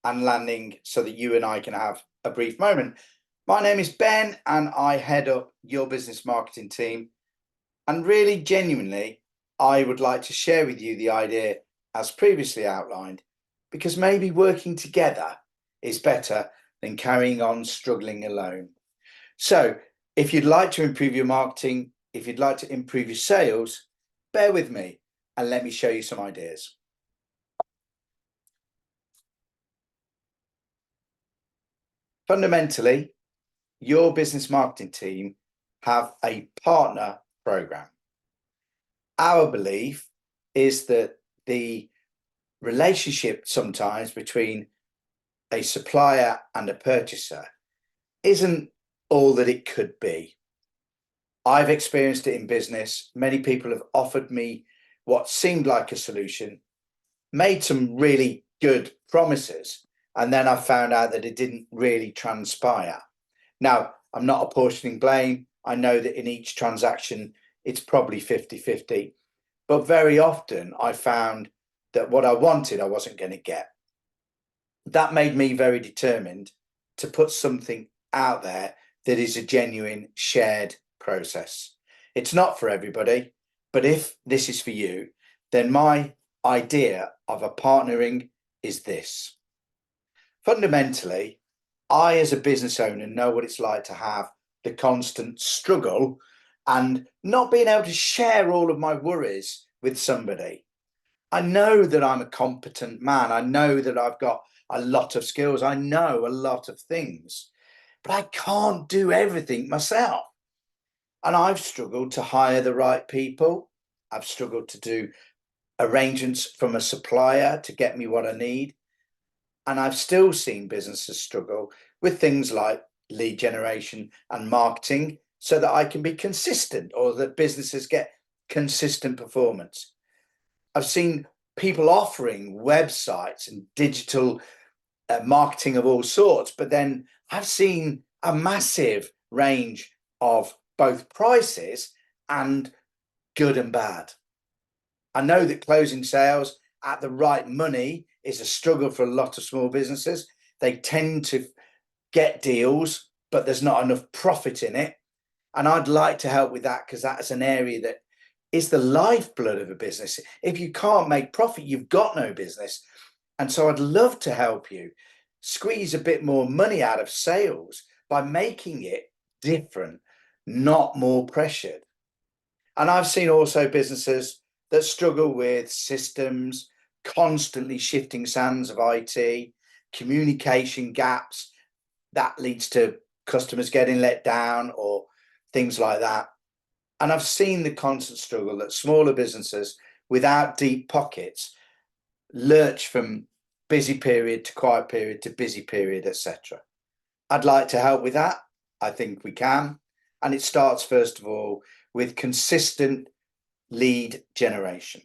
and landing so that you and I can have a brief moment. My name is Ben and I head up your business marketing team. And really, genuinely, I would like to share with you the idea as previously outlined, because maybe working together is better than carrying on struggling alone. So if you'd like to improve your marketing, if you'd like to improve your sales, bear with me and let me show you some ideas. Fundamentally, your business marketing team have a partner program. Our belief is that the relationship sometimes between a supplier and a purchaser isn't all that it could be. I've experienced it in business. Many people have offered me what seemed like a solution, made some really good promises, and then I found out that it didn't really transpire. Now, I'm not apportioning blame. I know that in each transaction, it's probably 50-50. But very often I found that what I wanted, I wasn't going to get. That made me very determined to put something out there that is a genuine shared process. It's not for everybody, but if this is for you, then my idea of a partnering is this. Fundamentally, I, as a business owner, know what it's like to have the constant struggle and not being able to share all of my worries with somebody. I know that I'm a competent man. I know that I've got a lot of skills. I know a lot of things, but I can't do everything myself. And I've struggled to hire the right people. I've struggled to do arrangements from a supplier to get me what I need. And I've still seen businesses struggle with things like lead generation and marketing so that I can be consistent, or that businesses get consistent performance. I've seen people offering websites and digital marketing of all sorts, but then I've seen a massive range of both prices and good and bad. I know that closing sales at the right money is a struggle for a lot of small businesses. They tend to get deals, but there's not enough profit in it. And I'd like to help with that, because that's an area that is the lifeblood of a business. If you can't make profit, you've got no business. And so I'd love to help you squeeze a bit more money out of sales by making it different, not more pressured. And I've seen also businesses that struggle with systems, constantly shifting sands of IT, communication gaps that leads to customers getting let down or things like that. And I've seen the constant struggle that smaller businesses without deep pockets lurch from busy period to quiet period to busy period, etc. I'd like to help with that. I think we can. And it starts, first of all, with consistent lead generation.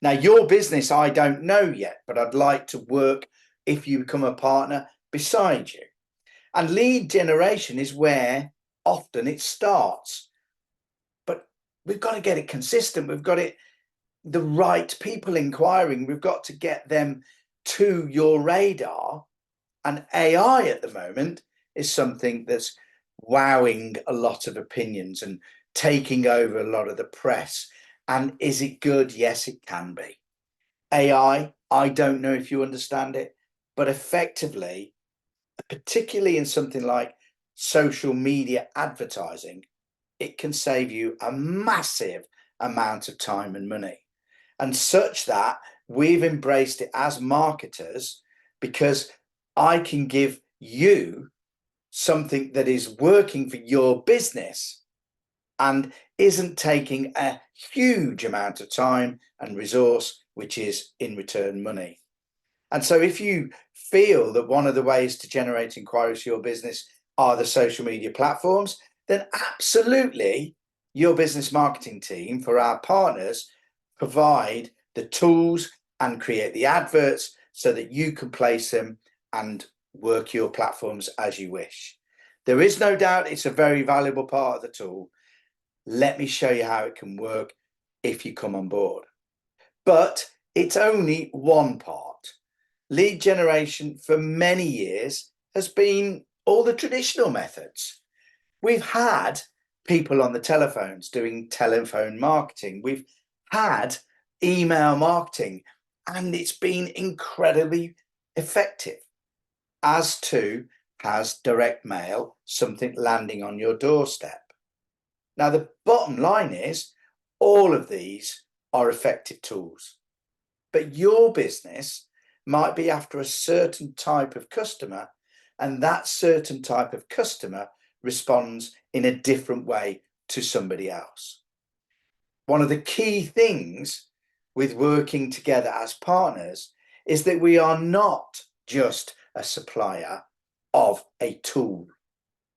Now, your business, I don't know yet, but I'd like to work, if you become a partner, beside you. And lead generation is where often it starts. But we've got to get it consistent. We've got it, the right people inquiring. We've got to get them to your radar. And AI at the moment is something that's wowing a lot of opinions and taking over a lot of the press. And is it good? Yes, it can be. AI, I don't know if you understand it, but effectively, particularly in something like social media advertising, it can save you a massive amount of time and money. And such that we've embraced it as marketers, because I can give you something that is working for your business and isn't taking a huge amount of time and resource, which is in return money. And so if you feel that one of the ways to generate inquiries for your business are the social media platforms, then absolutely your business marketing team, for our partners, provide the tools and create the adverts so that you can place them and work your platforms as you wish. There is no doubt it's a very valuable part of the tool. Let me show you how it can work if you come on board. But it's only one part. lead generation for many years has been all the traditional methods. We've had people on the telephones doing telephone marketing. We've had email marketing, and it's been incredibly effective, as too has direct mail, something landing on your doorstep. Now, the bottom line is all of these are effective tools, but your business might be after a certain type of customer, and that certain type of customer responds in a different way to somebody else. One of the key things with working together as partners is that we are not just a supplier of a tool.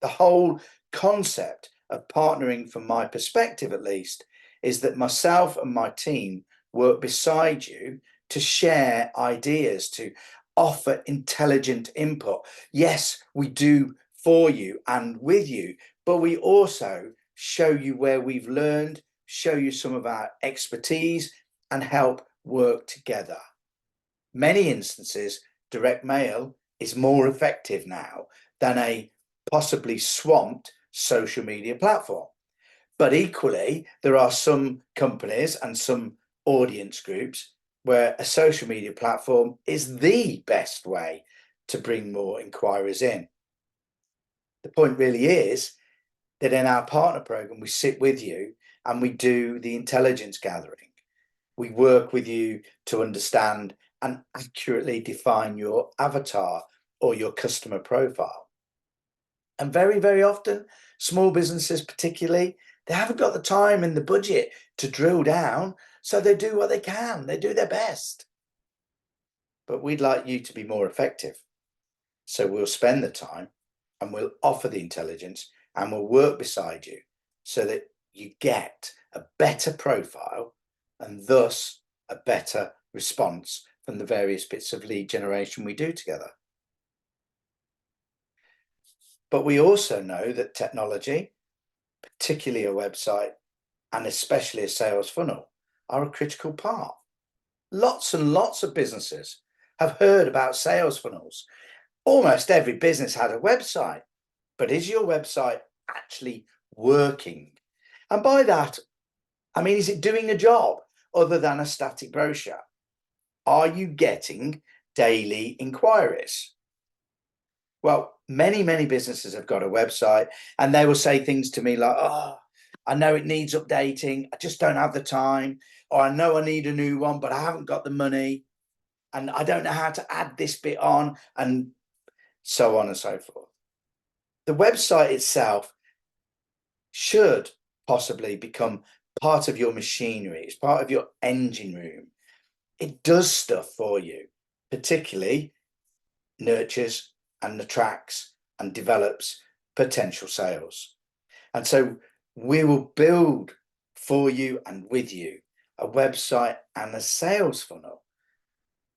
The whole concept of partnering, from my perspective at least, is that myself and my team work beside you to share ideas, to offer intelligent input. Yes, we do for you and with you, but we also show you where we've learned, show you some of our expertise, and help work together. Many instances, direct mail is more effective now than a possibly swamped social media platform. But equally, there are some companies and some audience groups where a social media platform is the best way to bring more inquiries in. The point really is that in our partner program, we sit with you and we do the intelligence gathering. We work with you to understand and accurately define your avatar or your customer profile. And very, very often, small businesses particularly, they haven't got the time and the budget to drill down, so they do what they can. They do their best. But we'd like you to be more effective. So we'll spend the time and we'll offer the intelligence and we'll work beside you so that you get a better profile and thus a better response from the various bits of lead generation we do together. But we also know that technology, particularly a website and especially a sales funnel, are a critical part. Lots and lots of businesses have heard about sales funnels. Almost every business has a website, but is your website actually working? And by that, I mean, is it doing a job other than a static brochure? Are you getting daily inquiries? Well, many businesses have got a website and they will say things to me like, oh, I know it needs updating. I just don't have the time. Or I know I need a new one, but I haven't got the money. And I don't know how to add this bit on, and so on and so forth. The website itself should possibly become part of your machinery. It's part of your engine room. It does stuff for you, particularly nurtures and attracts and develops potential sales. And so we will build for you and with you a website and a sales funnel.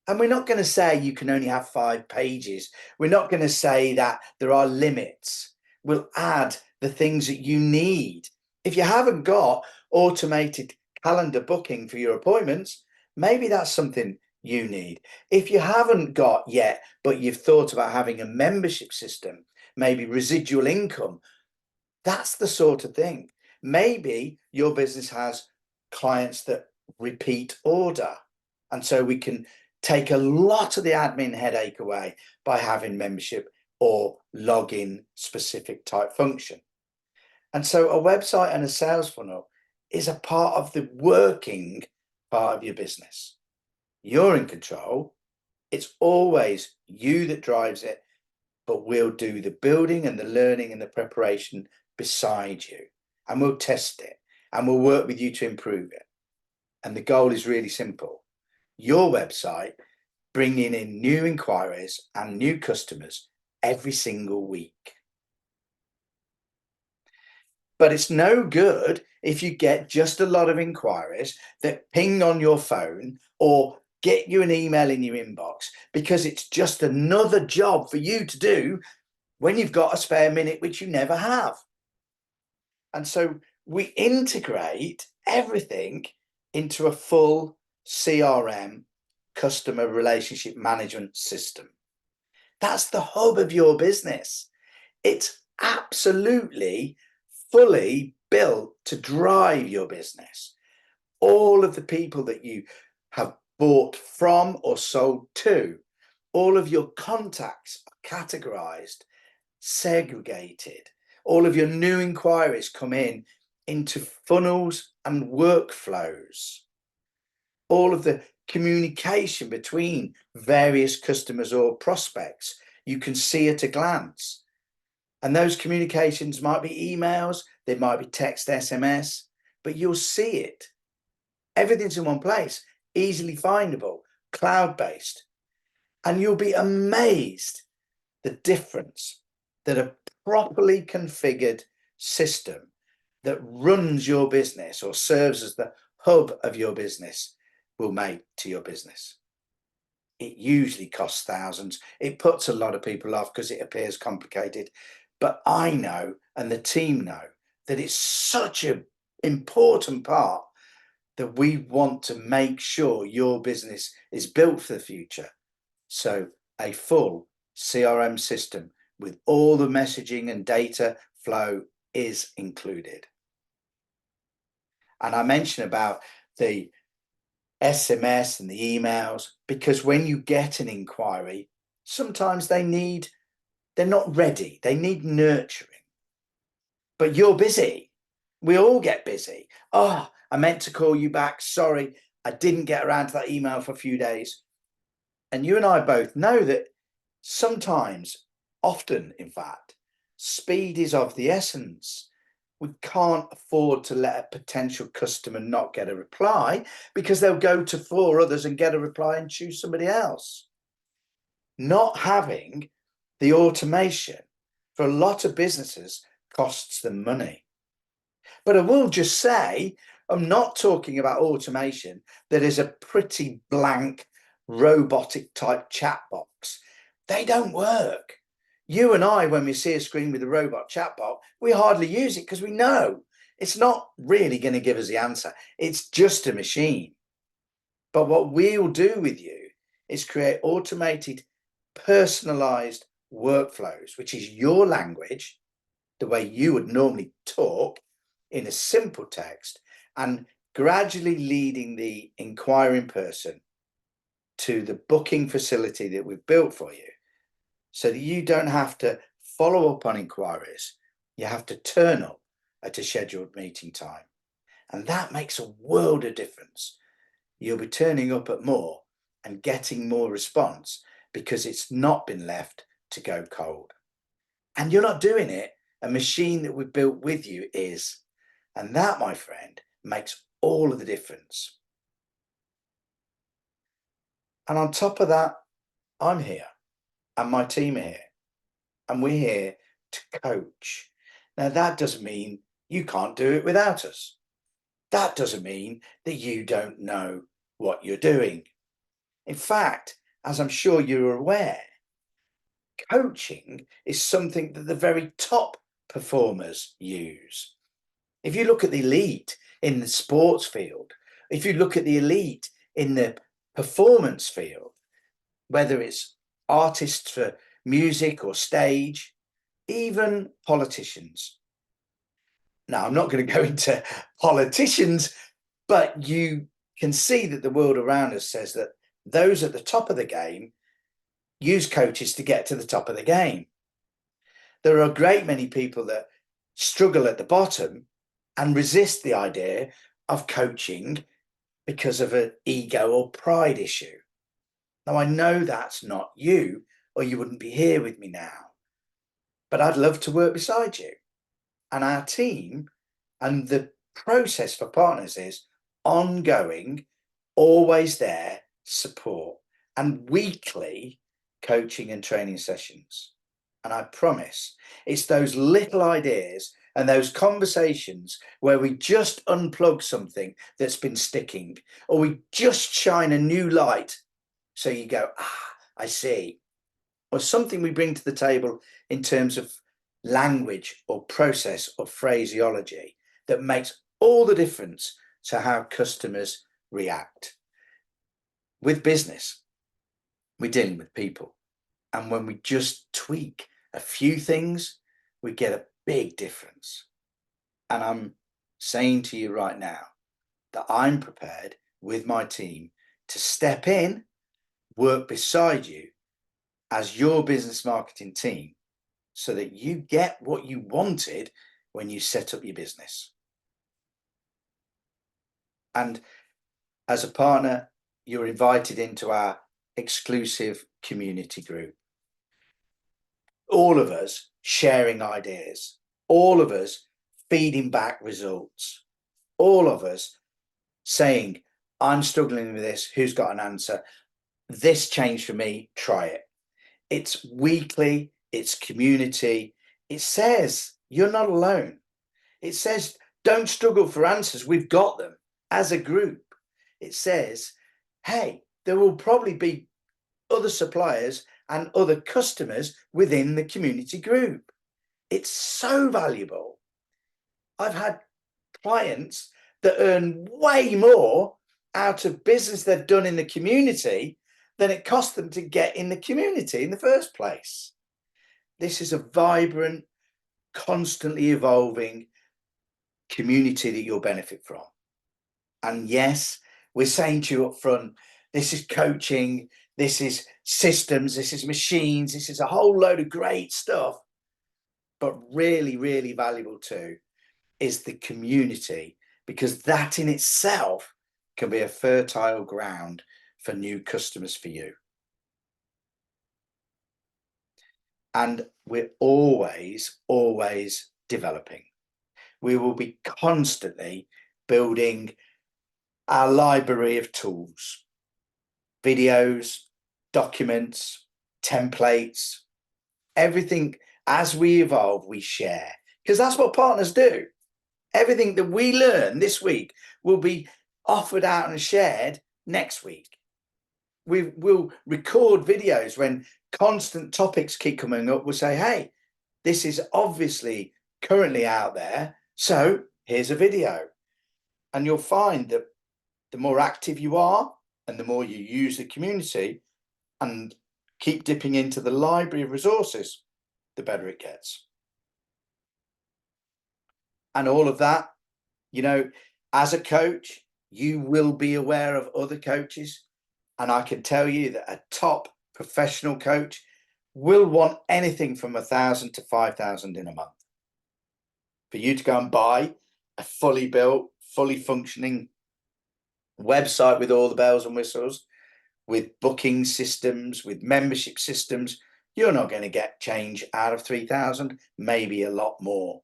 And we're not going to say you can only have 5 pages. We're not going to say that there are limits. We'll add the things that you need. If you haven't got automated calendar booking for your appointments, maybe that's something you need. If you haven't got yet, but you've thought about having a membership system, maybe residual income, that's the sort of thing. Maybe your business has clients that repeat order. And so we can take a lot of the admin headache away by having membership or login specific type function. And so a website and a sales funnel is a part of the working part of your business. You're in control. It's always you that drives it, but we'll do the building and the learning and the preparation beside you. And we'll test it and we'll work with you to improve it. And the goal is really simple. Your website bringing in new inquiries and new customers every single week. But it's no good if you get just a lot of inquiries that ping on your phone or get you an email in your inbox, because it's just another job for you to do when you've got a spare minute, which you never have. And so we integrate everything into a full CRM customer relationship management system. That's the hub of your business. It's absolutely fully built to drive your business. All of the people that you have bought from or sold to, all of your contacts are categorized, segregated. All of your new inquiries come in into funnels and workflows. All of the communication between various customers or prospects, you can see at a glance. And those communications might be emails, they might be text, SMS, but you'll see it. Everything's in one place, easily findable, cloud-based. And you'll be amazed the difference that a properly configured system that runs your business or serves as the hub of your business will make to your business. It usually costs thousands. It puts a lot of people off because it appears complicated. But I know, and the team know, that it's such an important part that we want to make sure your business is built for the future. So a full CRM system with all the messaging and data flow is included. And I mentioned about the SMS and the emails, because when you get an inquiry, sometimes they're not ready. They need nurturing. But you're busy. We all get busy. Oh, I meant to call you back. Sorry, I didn't get around to that email for a few days. And you and I both know that sometimes, often, in fact, speed is of the essence. We can't afford to let a potential customer not get a reply because they'll go to 4 others and get a reply and choose somebody else. Not having the automation for a lot of businesses costs them money. But I will just say, I'm not talking about automation that is a pretty blank robotic type chat box. They don't work. You and I, when we see a screen with a robot chatbot, we hardly use it because we know it's not really going to give us the answer. It's just a machine. But what we'll do with you is create automated, personalized workflows, which is your language, the way you would normally talk in a simple text, and gradually leading the inquiring person to the booking facility that we've built for you, so that you don't have to follow up on inquiries. You have to turn up at a scheduled meeting time. And that makes a world of difference. You'll be turning up at more and getting more response because it's not been left to go cold. And you're not doing it. A machine that we've built with you is. And that, my friend, makes all of the difference. And on top of that, I'm here. And my team are here, and we're here to coach. Now, that doesn't mean you can't do it without us. That doesn't mean that you don't know what you're doing. In fact, as I'm sure you're aware, coaching is something that the very top performers use. If you look at the elite in the sports field, if you look at the elite in the performance field, whether it's artists for music or stage, even politicians. Now, I'm not going to go into politicians, but you can see that the world around us says that those at the top of the game use coaches to get to the top of the game. There are a great many people that struggle at the bottom and resist the idea of coaching because of an ego or pride issue. Now, I know that's not you, or you wouldn't be here with me now. But I'd love to work beside you. And our team and the process for partners is ongoing, always there support, and weekly coaching and training sessions. And I promise it's those little ideas and those conversations where we just unplug something that's been sticking, or we just shine a new light. So you go, I see. Or something we bring to the table in terms of language or process or phraseology that makes all the difference to how customers react. with business, we're dealing with people. And when we just tweak a few things, we get a big difference. And I'm saying to you right now that I'm prepared with my team to step in, work beside you as your business marketing team so that you get what you wanted when you set up your business. And as a partner, you're invited into our exclusive community group. All of us sharing ideas, all of us feeding back results, all of us saying, I'm struggling with this, who's got an answer? This changed for me, try it. It's weekly, it's community. It says you're not alone. It says don't struggle for answers, we've got them as a group. It says, hey, there will probably be other suppliers and other customers within the community group. It's so valuable. I've had clients that earn way more out of business they've done in the community than it cost them to get in the community in the first place. This is a vibrant, constantly evolving community that you'll benefit from. And yes, we're saying to you up front, this is coaching, this is systems, this is machines, this is a whole load of great stuff. But really, really valuable too is the community, because that in itself can be a fertile ground for new customers for you. And we're always, always developing. We will be constantly building our library of tools, videos, documents, templates, everything. As we evolve, we share, because that's what partners do. Everything that we learn this week will be offered out and shared next week. We will record videos when constant topics keep coming up. We'll say, hey, this is obviously currently out there, so here's a video. And you'll find that the more active you are and the more you use the community and keep dipping into the library of resources, the better it gets. And all of that, you know, as a coach, you will be aware of other coaches. And I can tell you that a top professional coach will want anything from 1,000 to 5,000 in a month. For you to go and buy a fully built, fully functioning website with all the bells and whistles, with booking systems, with membership systems, you're not going to get change out of 3,000, maybe a lot more.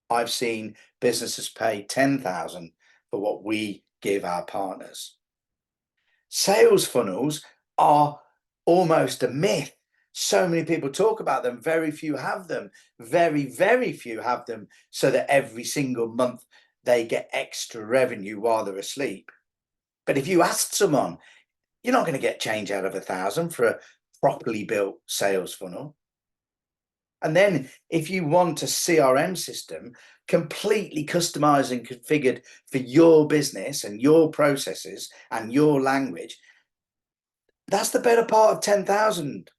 I've seen businesses pay 10,000 for what we give our partners. Sales funnels are almost a myth. So many people talk about them, very few have them, very, very few have them, so that every single month they get extra revenue while they're asleep. But if you asked someone, you're not going to get change out of 1,000 for a properly built sales funnel. And then if you want a CRM system completely customized and configured for your business and your processes and your language, that's the better part of 10,000.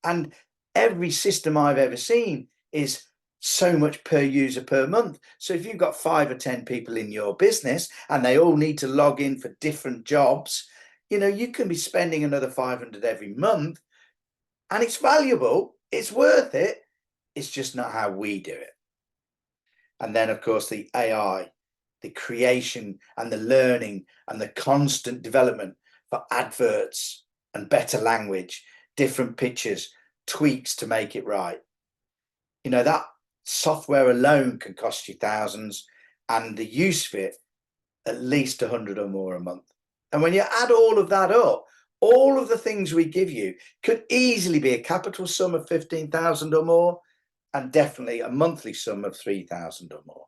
And every system I've ever seen is so much per user per month. So if you've got 5 or 10 people in your business and they all need to log in for different jobs, you know, you can be spending another 500 every month, and it's valuable, it's worth it. It's just not how we do it. And then, of course, the AI, the creation and the learning and the constant development for adverts and better language, different pictures, tweaks to make it right. You know, that software alone can cost you thousands, and the use of it at least 100 or more a month. And when you add all of that up, all of the things we give you could easily be a capital sum of 15,000 or more, and definitely a monthly sum of 3,000 or more.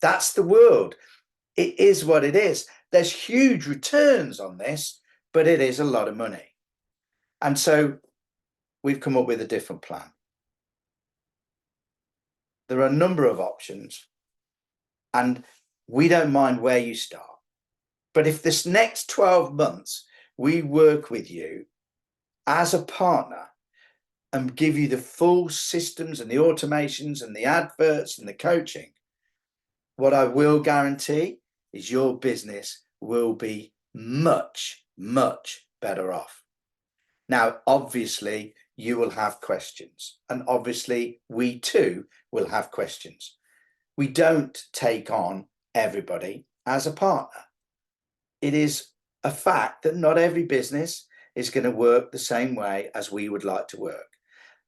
That's the world. It is what it is. There's huge returns on this, but it is a lot of money. And so we've come up with a different plan. There are a number of options, and we don't mind where you start. But if this next 12 months we work with you as a partner and give you the full systems and the automations and the adverts and the coaching, what I will guarantee is your business will be much, much better off. Now, obviously, you will have questions, and obviously, we too will have questions. We don't take on everybody as a partner. It is a fact that not every business is going to work the same way as we would like to work.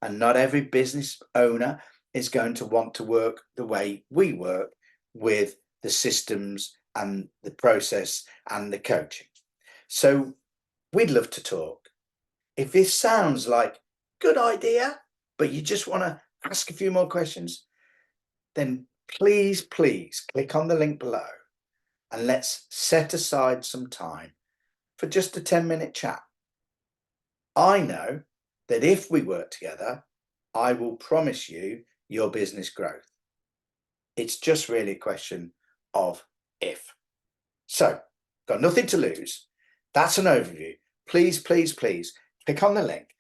And not every business owner is going to want to work the way we work with the systems and the process and the coaching. So we'd love to talk. If this sounds like a good idea, but you just want to ask a few more questions, then please click on the link below and let's set aside some time for just a 10-minute chat. I know that if we work together, I will promise you your business growth. It's just really a question of if. So, got nothing to lose. That's an overview. Please click on the link,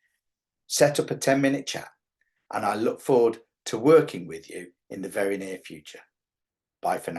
set up a 10-minute chat, and I look forward to working with you in the very near future. Bye for now.